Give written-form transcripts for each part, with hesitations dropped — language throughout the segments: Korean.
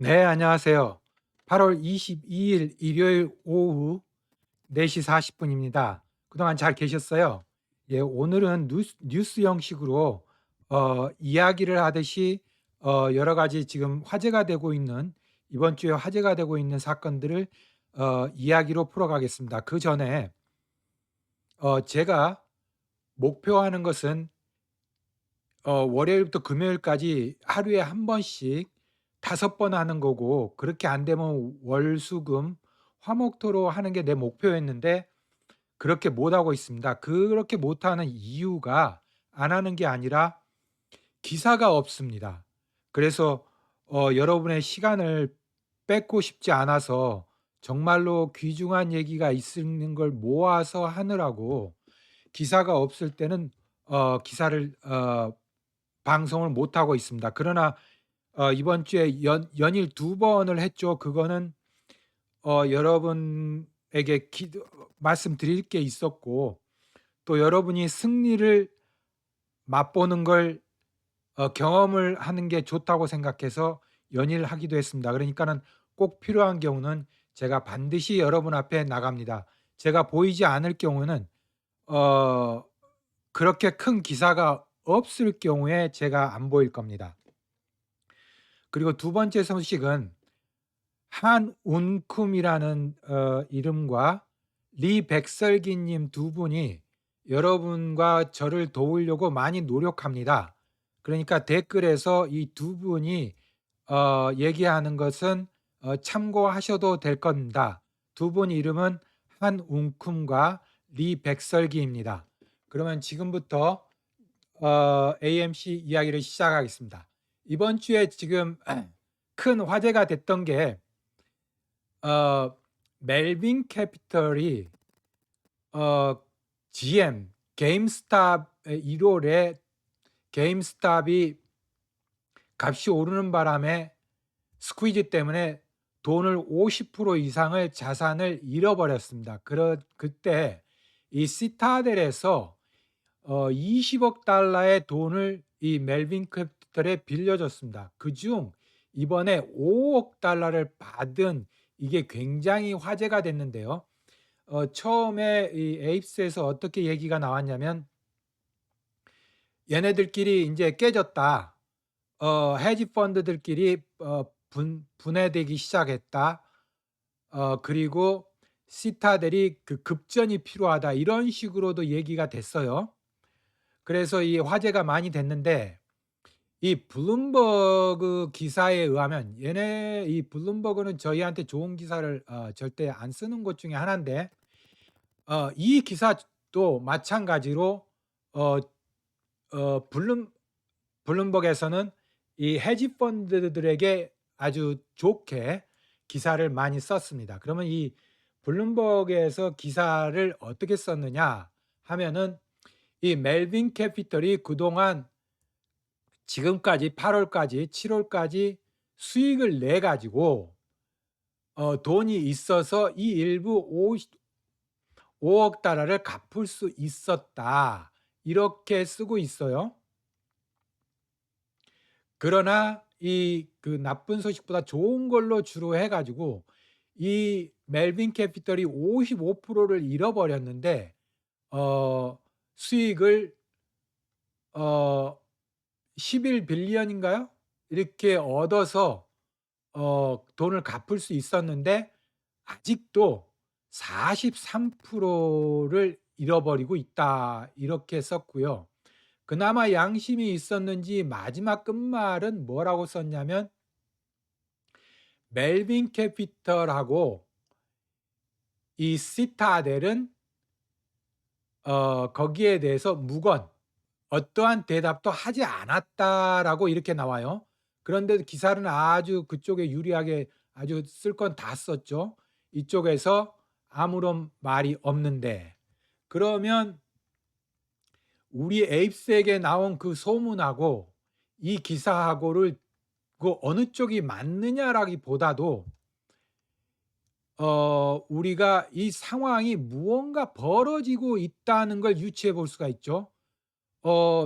네, 안녕하세요. 8월 22일 일요일 오후 4시 40분입니다. 그동안 잘 계셨어요? 예, 오늘은 뉴스 형식으로 이야기를 하듯이 여러 가지 지금 화제가 되고 있는 이번 주에 화제가 되고 있는 사건들을 이야기로 풀어가겠습니다. 그 전에 제가 목표하는 것은 월요일부터 금요일까지 하루에 한 번씩 5번 하는 거고, 그렇게 안 되면 월, 수, 금, 화, 목, 토로 하는 게 내 목표였는데 그렇게 못 하고 있습니다. 그렇게 못 하는 이유가 안 하는 게 아니라 기사가 없습니다. 그래서 여러분의 시간을 뺏고 싶지 않아서 정말로 귀중한 얘기가 있는 걸 모아서 하느라고 기사가 없을 때는 기사를 방송을 못 하고 있습니다. 그러나 이번 주에 연일 2번을 했죠. 그거는 여러분에게 말씀드릴 게 있었고, 또 여러분이 승리를 맛보는 걸 경험을 하는 게 좋다고 생각해서 연일 하기도 했습니다. 그러니까는 꼭 필요한 경우는 제가 반드시 여러분 앞에 나갑니다. 제가 보이지 않을 경우는 어 그렇게 큰 기사가 없을 경우에 제가 안 보일 겁니다. 그리고 두 번째 소식은 한운쿰이라는 이름과 리백설기 님 두 분이 여러분과 저를 도우려고 많이 노력합니다. 그러니까 댓글에서 이 두 분이 얘기하는 것은 참고하셔도 될 겁니다. 두 분 이름은 한운쿰과 리백설기입니다. 그러면 지금부터 AMC 이야기를 시작하겠습니다. 이번 주에 지금 큰 화제가 됐던 게 어 멜빈 캐피털이 어 GM 게임스탑의 1월에 게임스탑이 값이 오르는 바람에 스퀴즈 때문에 돈을 50% 이상을 자산을 잃어버렸습니다. 그때 이 시타델에서 20억 달러의 돈을 이 멜빈 캐피털에 빌려줬습니다. 그중 이번에 5억 달러를 받은, 이게 굉장히 화제가 됐는데요. 처음에 이 에이프스에서 어떻게 얘기가 나왔냐면, 얘네들끼리 이제 깨졌다. 헤지 펀드들끼리 분해되기 시작했다. 그리고 시타델이 그 급전이 필요하다. 이런 식으로도 얘기가 됐어요. 그래서 이 화제가 많이 됐는데, 이 블룸버그 기사에 의하면, 이 블룸버그는 저희한테 좋은 기사를 절대 안 쓰는 것 중에 하나인데, 이 기사도 마찬가지로 어 블룸버그에서는 이 헤지 펀드들에게 아주 좋게 기사를 많이 썼습니다. 그러면 이 블룸버그에서 기사를 어떻게 썼느냐 하면은, 이 멜빈 캐피털이 그동안 지금까지 8 월까지 7 월까지 수익을 내 가지고 돈이 있어서 이 일부 5억 달러를 갚을 수 있었다. 이렇게 쓰고 있어요. 그러나 이 그 나쁜 소식보다 좋은 걸로 주로 해 가지고 이 멜빈 캐피털이 55%를 잃어버렸는데, 어 수익을 어 11 빌리언인가요? 이렇게 얻어서 돈을 갚을 수 있었는데, 아직도 43%를 잃어버리고 있다. 이렇게 썼고요. 그나마 양심이 있었는지 마지막 끝말은 뭐라고 썼냐면, 멜빈 캐피털하고 이 시타델은 거기에 대해서 어떠한 대답도 하지 않았다라고 이렇게 나와요. 그런데 기사는 아주 그쪽에 유리하게 아주 쓸 건 다 썼죠. 이쪽에서 아무런 말이 없는데. 그러면 우리 에이프스에게 나온 그 소문하고 이 기사하고를 그 어느 쪽이 맞느냐라기보다도 우리가 이 상황이 무언가 벌어지고 있다는 걸 유추해 볼 수가 있죠.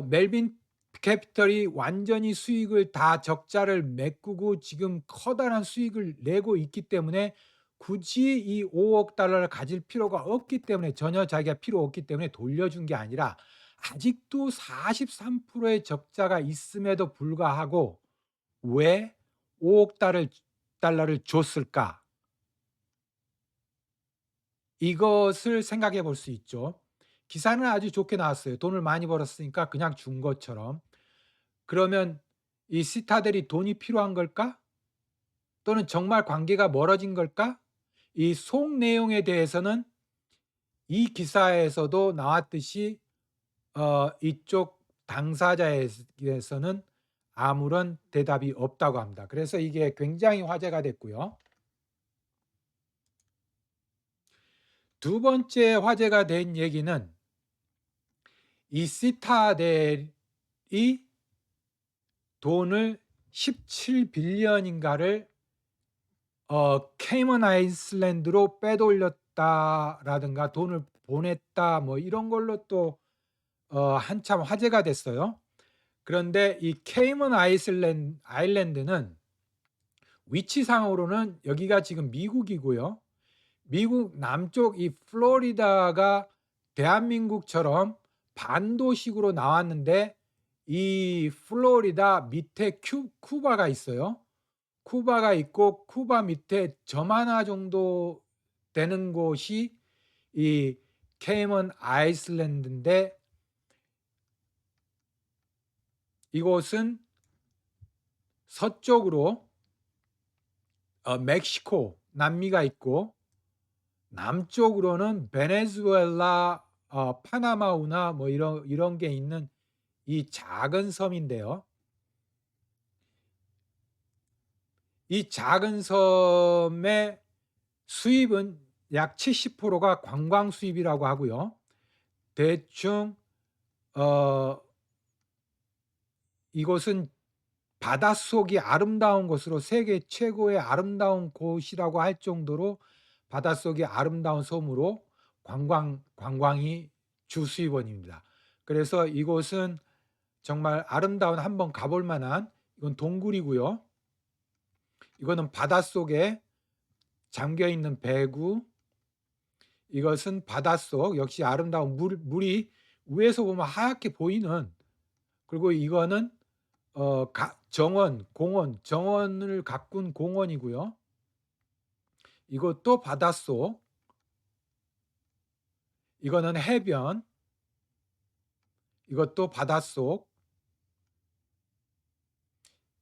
멜빈 캐피털이 완전히 수익을 다 적자를 메꾸고 지금 커다란 수익을 내고 있기 때문에 굳이 이 5억 달러를 가질 필요가 없기 때문에, 전혀 자기가 필요 없기 때문에 돌려준 게 아니라 아직도 43%의 적자가 있음에도 불구하고 왜 5억 달러를 줬을까? 이것을 생각해 볼 수 있죠. 기사는 아주 좋게 나왔어요. 돈을 많이 벌었으니까 그냥 준 것처럼. 그러면 이 시타델이 돈이 필요한 걸까? 또는 정말 관계가 멀어진 걸까? 이 속 내용에 대해서는 이 기사에서도 나왔듯이 이쪽 당사자에게서는 아무런 대답이 없다고 합니다. 그래서 이게 굉장히 화제가 됐고요. 두 번째 화제가 된 얘기는 이 시타델이 돈을 17빌리언인가를 케이먼 아일랜드로 빼돌렸다라든가 돈을 보냈다 뭐 이런 걸로 또 한참 화제가 됐어요. 그런데 이 케이먼 아일랜드는 위치상으로는 여기가 지금 미국이고요. 미국 남쪽 이 플로리다가 대한민국처럼 반도식으로 나왔는데, 이 플로리다 밑에 쿠바가 있어요. 쿠바가 있고 쿠바 밑에 점 하나 정도 되는 곳이 이 케이먼 아일랜드인데, 이곳은 서쪽으로 멕시코, 남미가 있고 남쪽으로는 베네수엘라, 파나마우나 뭐 이런 게 있는 이 작은 섬인데요. 이 작은 섬의 수입은 약 70%가 관광 수입이라고 하고요. 대충 이곳은 바닷속이 아름다운 곳으로 세계 최고의 아름다운 곳이라고 할 정도로 바닷속이 아름다운 섬으로 관광이 주 수입원입니다. 그래서 이곳은 정말 아름다운, 한번 가볼 만한, 이건 동굴이고요. 이거는 바닷속에 잠겨 있는 배구. 이것은 바닷속 역시 아름다운 물이 위에서 보면 하얗게 보이는, 그리고 이거는 정원을 가꾼 공원이고요. 이것도 바닷속. 이거는 해변. 이것도 바닷속.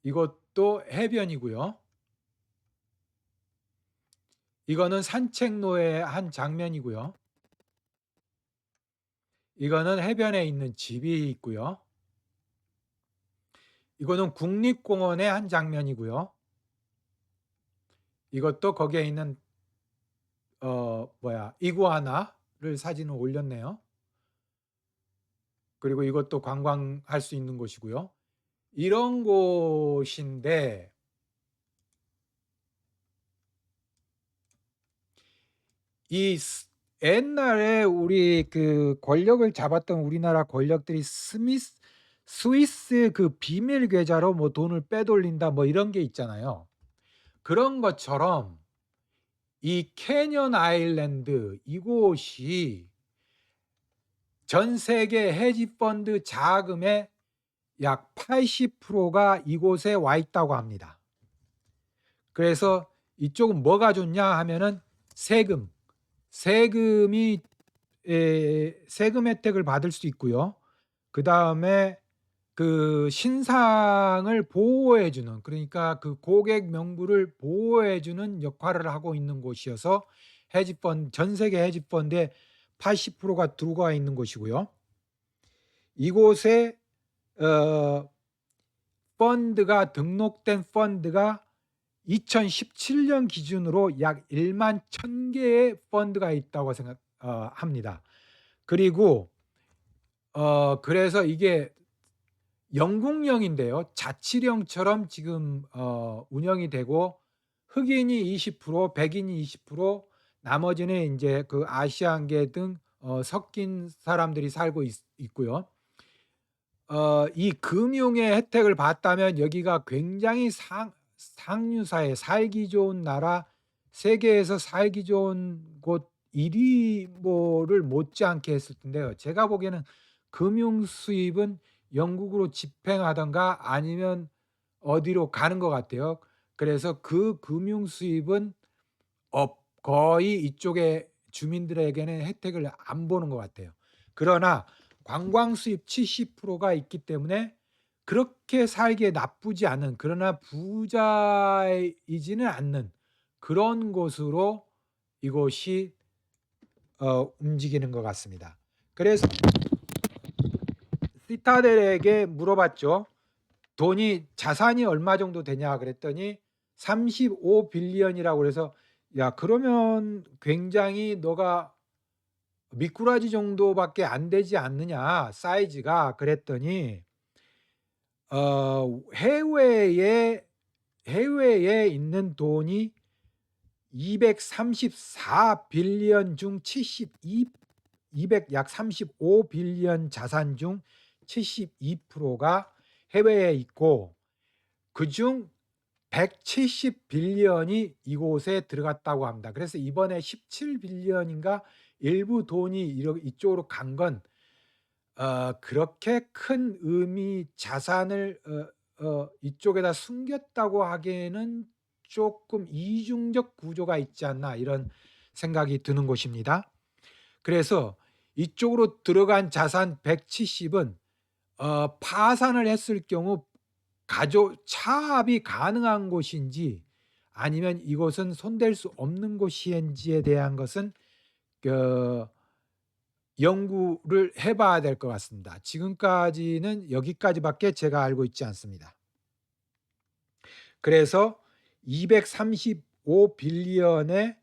이것도 해변이고요. 이거는 산책로의 한 장면이고요. 이거는 해변에 있는 집이 있고요. 이거는 국립공원의 한 장면이고요. 이것도 거기에 있는 이구아나를 사진을 올렸네요. 그리고 이것도 관광할 수 있는 곳이고요. 이런 곳인데, 이 옛날에 우리 그 권력을 잡았던 우리나라 권력들이 스위스 그 비밀 계좌로 뭐 돈을 빼돌린다 뭐 이런 게 있잖아요. 그런 것처럼 이 캐년 아일랜드 이곳이 전 세계 헤지 펀드 자금의 약 80%가 이곳에 와 있다고 합니다. 그래서 이쪽은 뭐가 좋냐 하면은 세금 혜택을 받을 수 있고요. 그다음에 그 신상을 보호해 주는, 그러니까 그 고객 명부를 보호해 주는 역할을 하고 있는 곳이어서 전 세계 헤지 펀드의 80%가 들어가 있는 곳이고요. 이곳에 등록된 펀드가 2017년 기준으로 약 1만 1,000개의 펀드가 있다고 합니다. 그리고 그래서 이게 영국령인데요. 자치령처럼 지금 운영이 되고, 흑인이 20%, 백인이 20%, 나머지는 이제 그 아시안계 등 섞인 사람들이 살고 있고요. 이 금융의 혜택을 받다면 여기가 굉장히 상류사회 살기 좋은 나라, 세계에서 살기 좋은 곳 1 위 뭐를 못지않게 했을 텐데요. 제가 보기에는 금융 수입은 영국으로 집행하든가 아니면 어디로 가는 것 같아요. 그래서 그 금융 수입은 거의 이쪽의 주민들에게는 혜택을 안 보는 것 같아요. 그러나 관광 수입 70%가 있기 때문에 그렇게 살기에 나쁘지 않은, 그러나 부자이지는 않는 그런 곳으로 이곳이 움직이는 것 같습니다. 그래서 시타델에게 물어봤죠. 돈이 자산이 얼마 정도 되냐 그랬더니 35 빌리언이라고 그래서 "야 그러면 굉장히 너가 미꾸라지 정도밖에 안 되지 않느냐 사이즈가." 그랬더니 해외에 있는 돈이 234 빌리언 중 72 200 약 35 빌리언 자산 중 72%가 해외에 있고 그중 170 빌리언이 이곳에 들어갔다고 합니다. 그래서 이번에 17 빌리언인가 일부 돈이 이쪽으로 간 건 그렇게 큰 의미 자산을 이쪽에다 숨겼다고 하기에는 조금 '이중적 구조가 있지 않나.' 이런 생각이 드는 곳입니다. 그래서 이쪽으로 들어간 자산 170은 파산을 했을 경우 가족 차압이 가능한 곳인지 아니면 이곳은 손댈 수 없는 곳인지에 대한 것은 그 연구를 해 봐야 될 것 같습니다. 지금까지는 여기까지밖에 제가 알고 있지 않습니다. 그래서 235 빌리언의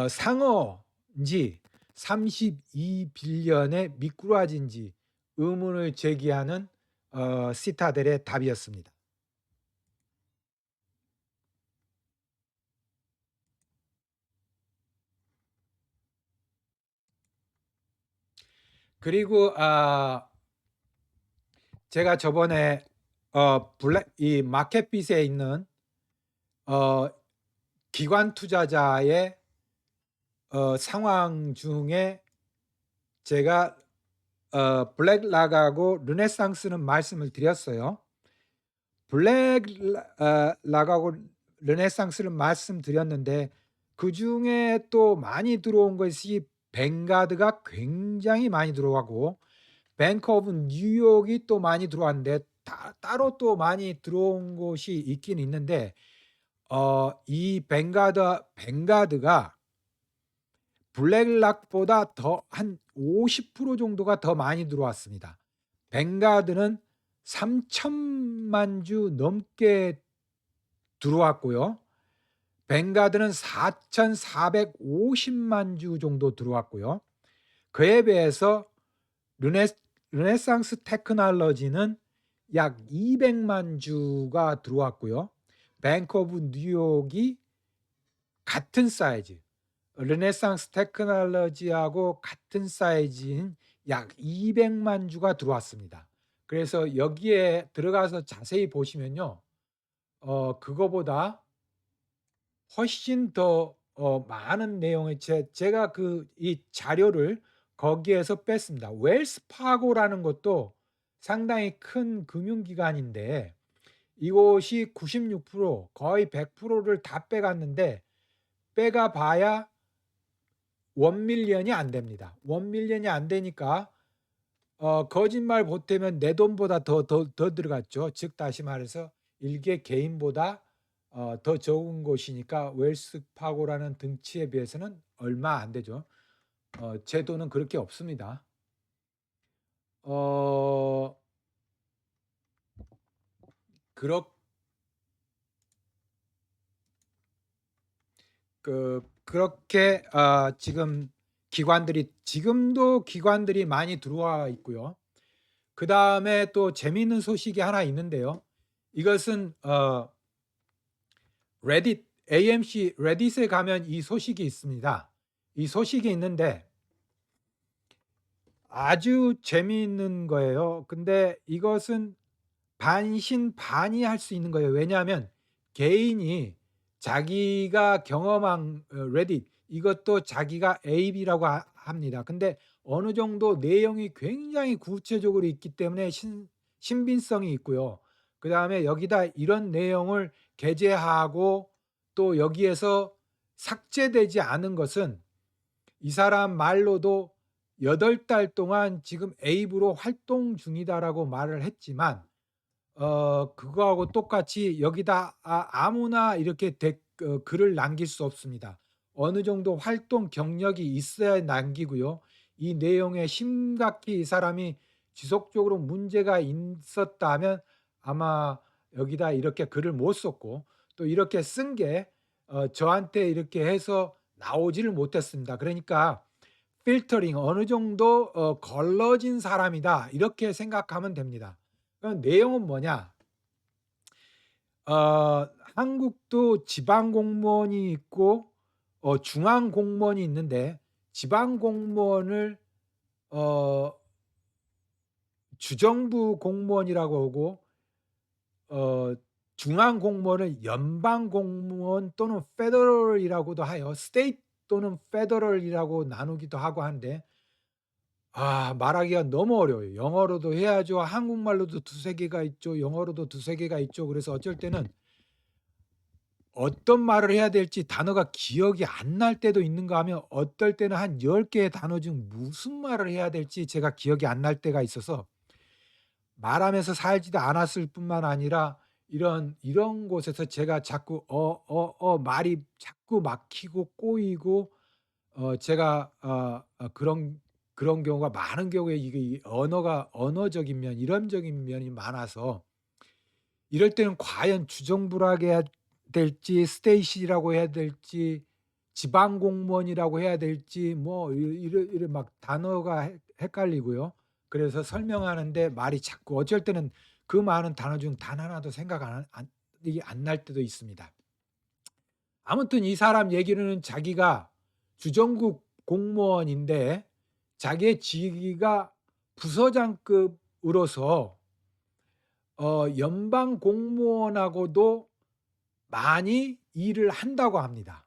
상어인지 32 빌리언의 미꾸라지인지 의문을 제기하는 시타델의 답이었습니다. 그리고 제가 저번에 블랙 이 마켓빗에 있는 어 기관 투자자의 상황 중에 제가 블랙락하고 르네상스는 말씀을 드렸어요. 블랙락하고 르네상스를 말씀드렸는데 그중에 또 많이 들어온 것이 뱅가드가 굉장히 많이 들어가고 뱅크 오브 뉴욕이 또 많이 들어왔는데 따로 또 많이 들어온 곳이 있긴 있는데 이 뱅가드가 블랙락보다 더 한 50% 정도가 더 많이 들어왔습니다. 뱅가드는 3천만 주 넘게 들어왔고요. 뱅가드는 4,450만 주 정도 들어왔고요. 그에 비해서 르네상스 테크놀로지는 약 200만 주가 들어왔고요. 뱅크 오브 뉴욕이 같은 사이즈, 르네상스 테크놀로지하고 같은 사이즈인 약 200만 주가 들어왔습니다. 그래서 여기에 들어가서 자세히 보시면요. 그거보다 훨씬 더 많은 내용의 제가 이 자료를 거기에서 뺐습니다. 웰스 파고라는 것도 상당히 큰 금융기관인데 이곳이 96% 거의 100%를 다 빼갔는데 빼가 봐야 1밀리언이 안 됩니다. 1밀리언이 안 되니까 거짓말 보태면 내 돈보다 더 들어갔죠. 즉 다시 말해서 일개 개인보다 더 적은 곳이니까 웰스 파고라는 등치에 비해서는 얼마 안 되죠. 제 돈은 그렇게 없습니다. 어 그렇 그렇게 지금도 기관들이 많이 들어와 있고요. 그다음에 또 재미있는 소식이 하나 있는데요. 이것은 레딧 AMC 레딧에 가면 이 소식이 있습니다. 이 소식이 있는데 아주 재미있는 거예요. 근데 이것은 반신반의할 수 있는 거예요. 왜냐하면 개인이 자기가 경험한 레딧 이것도 자기가 AB라고 합니다. 근데 어느 정도 내용이 굉장히 구체적으로 있기 때문에 신빙성이 있고요. 그다음에 여기다 이런 내용을 게재하고 또 여기에서 삭제되지 않은 것은 이 사람 말로도 8달 동안 지금 에이브로 활동 중이다라고 말을 했지만 그거하고 똑같이 여기다 아무나 이렇게 글을 남길 수 없습니다. 어느 정도 활동 경력이 있어야 남기고요. 이 내용에 심각히 이 사람이 지속적으로 문제가 있었다면 아마 여기다 이렇게 글을 못 썼고 또 이렇게 쓴 게 저한테 이렇게 해서 나오지를 못했습니다. 그러니까 필터링 어느 정도 걸러진 사람이다 이렇게 생각하면 됩니다. 그럼 내용은 뭐냐? 한국도 지방 공무원이 있고 중앙 공무원이 있는데 지방 공무원을 어 주정부 공무원이라고 하고 어 중앙 공무원을 연방 공무원 또는 페더럴이라고도 하여 스테이트 또는 페더럴이라고 나누기도 하고 한데 말하기가 너무 어려워요. 영어로도 해야죠. 한국말로도 두세 개가 있죠. 영어로도 두세 개가 있죠. 그래서 어쩔 때는 어떤 말을 해야 될지 단어가 기억이 안 날 때도 있는가 하면 어떨 때는 한 10 개의 단어 중 무슨 말을 해야 될지 제가 기억이 안 날 때가 있어서 말하면서 살지도 않았을 뿐만 아니라 이런 곳에서 제가 자꾸 말이 자꾸 막히고 꼬이고 제가 그런 경우가 많은 경우에 이게 이 언어가 언어적인 면 이론적인 면이 많아서 이럴 때는 과연 주정부라고 해야 될지 스테이시라고 해야 될지 지방 공무원이라고 해야 될지 뭐 이래 막 단어가 헷갈리고요. 그래서 설명하는데 말이 자꾸 어쩔 때는 그 많은 단어 중 단 하나도 생각 이게 안 날 때도 있습니다. 아무튼 이 사람 얘기로는 자기가 주정국 공무원인데 자기의 직위가 부서장급으로서 연방 공무원하고도 많이 일을 한다고 합니다.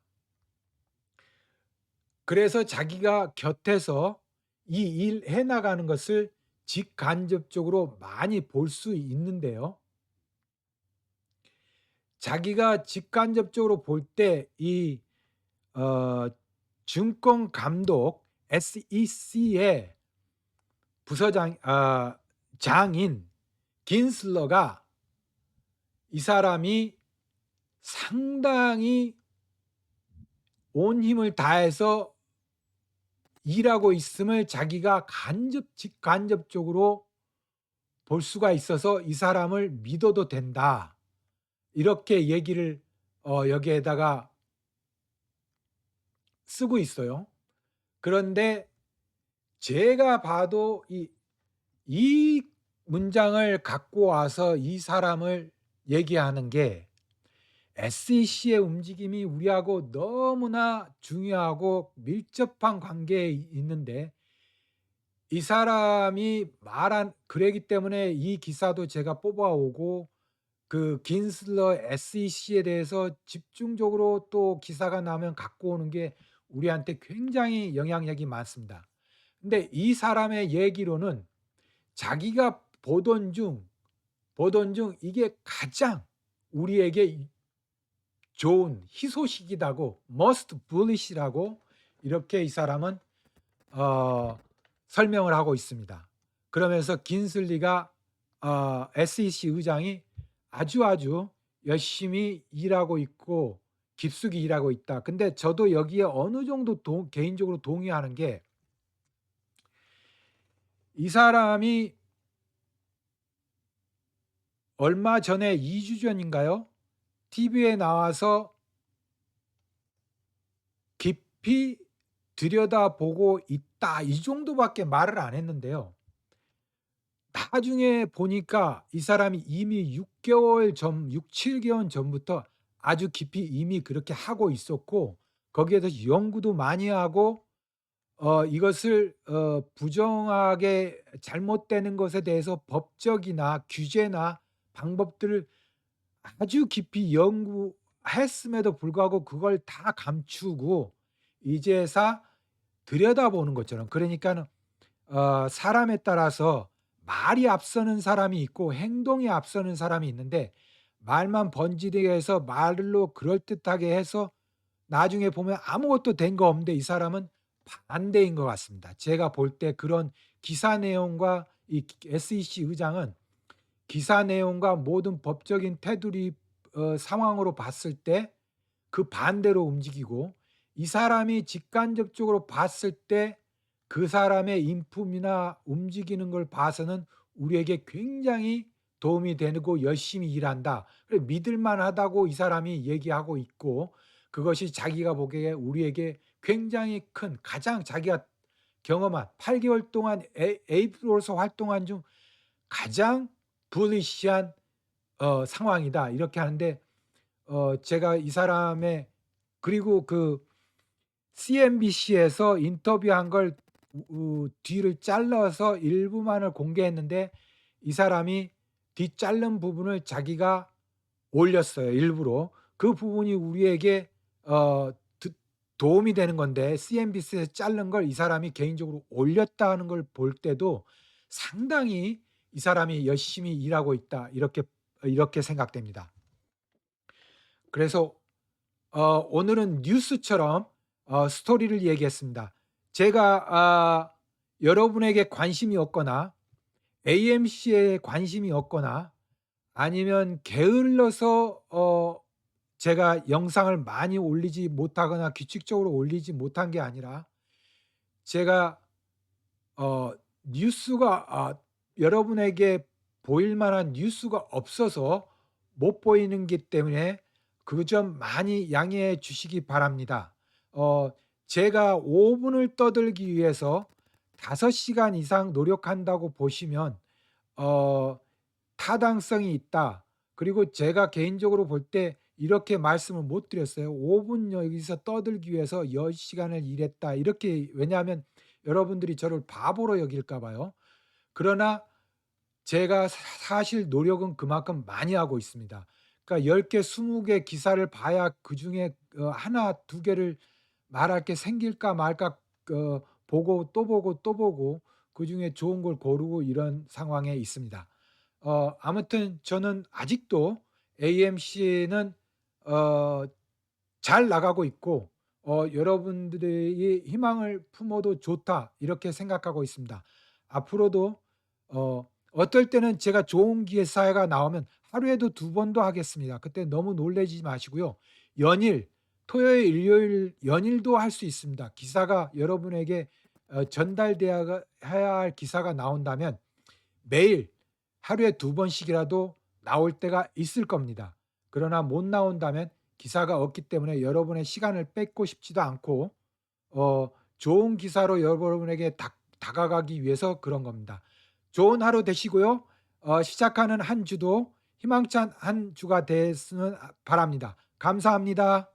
그래서 자기가 곁에서 이 일 해 나가는 것을 직간접적으로 많이 볼 수 있는데요. 자기가 직간접적으로 볼 때 이 증권 감독 SEC의 부서장 장인 긴슬러가 이 사람이 상당히 온 힘을 다해서 일하고 있음을 자기가 직간접적으로 볼 수가 있어서 이 사람을 믿어도 된다. 이렇게 얘기를 여기에다가 쓰고 있어요. 그런데 제가 봐도 이 문장을 갖고 와서 이 사람을 얘기하는 게 SEC의 움직임이 우리하고 너무나 중요하고 밀접한 관계에 있는데 이 사람이 말한 그러기 때문에 이 기사도 제가 뽑아오고 그 긴슬러 SEC에 대해서 집중적으로 또 기사가 나면 갖고 오는 게 우리한테 굉장히 영향력이 많습니다. 근데 이 사람의 얘기로는 자기가 보던 중 이게 가장 우리에게 좋은 희소식이라고 most bullish라고 이렇게 이 사람은 설명을 하고 있습니다. 그러면서 긴슬리가 SEC 의장이 아주 열심히 일하고 있고 깊숙이 일하고 있다. 근데 저도 여기에 어느 정도 개인적으로 동의하는 게 이 사람이 얼마 전에 2주 전인가요? TV에 나와서 깊이 들여다보고 있다. 이 정도밖에 말을 안 했는데요. 나중에 보니까 이 사람이 이미 6개월 전 6-7개월 전부터 아주 깊이 이미 그렇게 하고 있었고 거기에 대해서 연구도 많이 하고 이것을 부정하게 잘못되는 것에 대해서 법적이나 규제나 방법들을 아주 깊이 연구했음에도 불구하고 그걸 다 감추고 이제서 들여다보는 것처럼, 그러니까는 사람에 따라서 말이 앞서는 사람이 있고 행동이 앞서는 사람이 있는데, 말만 번지르게 해서 말로 그럴듯하게 해서 나중에 보면 아무것도 된 거 없는데 이 사람은 반대인 것 같습니다. 제가 볼 때 그런 기사 내용과 이 SEC 의장은 기사 내용과 모든 법적인 테두리 상황으로 봤을 때 그 반대로 움직이고, 이 사람이 직간접적으로 봤을 때 그 사람의 인품이나 움직이는 걸 봐서는 우리에게 굉장히 도움이 되고 열심히 일한다, 그래 믿을 만하다고 이 사람이 얘기하고 있고, 그것이 자기가 보기에 우리에게 굉장히 큰, 가장 자기가 경험한 8 개월 동안 에이프로서 활동한 중 가장 불리시한 상황이다, 이렇게 하는데, 제가 이 사람의, 그리고 그 CNBC에서 인터뷰한 걸 뒤를 잘라서 일부만을 공개했는데 이 사람이 뒤 자른 부분을 자기가 올렸어요, 일부러. 그 부분이 우리에게 어 드 도움이 되는 건데 CNBC에서 자른 걸 이 사람이 개인적으로 올렸다는 걸 볼 때도 상당히 '이 사람이 열심히 일하고 있다.' 이렇게 생각됩니다. 그래서 오늘은 뉴스처럼 스토리를 얘기했습니다. 제가 여러분에게 관심이 없거나 AMC에 관심이 없거나 아니면 게을러서 제가 영상을 많이 올리지 못하거나 규칙적으로 올리지 못한 게 아니라, 제가 뉴스가 여러분에게 보일 만한 뉴스가 없어서 못 보이는 기 때문에 그 점 많이 양해해 주시기 바랍니다. 어 제가 5 분을 떠들기 위해서 5 시간 이상 노력한다고 보시면 어 타당성이 있다. 그리고 제가 개인적으로 볼 때 이렇게 말씀을 못 드렸어요. "5분 여기서 떠들기 위해서 10 시간을 일했다." 이렇게, 왜냐하면 여러분들이 저를 바보로 여길까 봐요. 그러나 제가 사실 노력은 그만큼 많이 하고 있습니다. 그러니까 10 개, 20개 기사를 봐야 그중에 1, 2 개를 말할 게 생길까 말까 보고 또 보고 또 보고 그중에 좋은 걸 고르고 이런 상황에 있습니다. 아무튼 저는 아직도 AMC는 어 잘 나가고 있고, 여러분들의 희망을 품어도 좋다, 이렇게 생각하고 있습니다. 앞으로도 어떨 때는 제가 좋은 기사가 나오면 하루에도 2번도 하겠습니다. 그때 너무 놀라지 마시고요. 연일, 토요일, 일요일 연일도 할 수 있습니다. 기사가 여러분에게 전달돼야 해야 할 기사가 나온다면 매일 하루에 2번씩이라도 나올 때가 있을 겁니다. 그러나 못 나온다면 기사가 없기 때문에 여러분의 시간을 뺏고 싶지도 않고 좋은 기사로 여러분에게 다가가기 위해서 그런 겁니다. 좋은 하루 되시고요. 시작하는 한 주도 희망찬 한 주가 되었으면 바랍니다. 감사합니다.